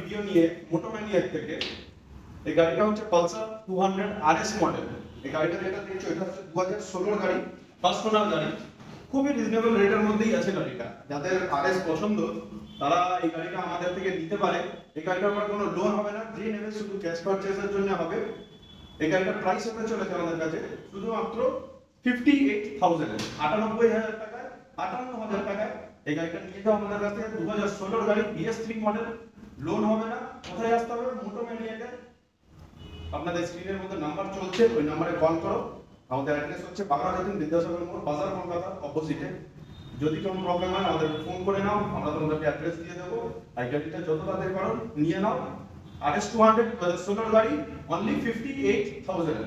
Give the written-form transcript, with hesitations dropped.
Video নিয়ে মোটোম্যানিয়াক থেকে। এই গাড়িটা হচ্ছে পালসার 200 RS মডেল। এই গাড়িটা যেটা দেখছো এটা হচ্ছে 2016 গাড়ি, ফার্স্ট ওনার গাড়ি। খুবই রিজনেবল রেটের মধ্যেই আছে গাড়িটা। যাদের RS পছন্দ তারা এই গাড়িটা আমাদের থেকে নিতে পারে। এই গাড়িটার উপর কোনো লোন হবে না, যে নেবে শুধু ক্যাশ পারচেজের জন্য হবে। এই গাড়িটার প্রাইস হতে চলেছে আমাদের কাছে শুধুমাত্র 58,000 এ, 98,000 টাকায়, 58,000 টাকায় এই গাড়িটা নিয়ে যাও আমাদের কাছে। 2016 গাড়ি, BS3 মডেল, লোন হবে না। কোথায় আসতে হবে? মোটোম্যানিয়াকে। আপনাদের স্ক্রিনের মধ্যে নাম্বার চলছে, ওই নম্বরে কল করো। আমাদের অ্যাড্রেস হচ্ছে বাংলাদেশ বিদ্যাসাগর মোড়, বাজার, কলকাতা অপোজিটে। যদি কোনো প্রবলেম হয় আমাদের ফোন করে নাও, আমরা তোমাদেরকে অ্যাড্রেস দিয়ে দেবো। এই গাড়িটা যত তাড়াতাড়ি পারো নিয়ে নাও। RS 200 2016 গাড়ি, অনলি 58,000 এ।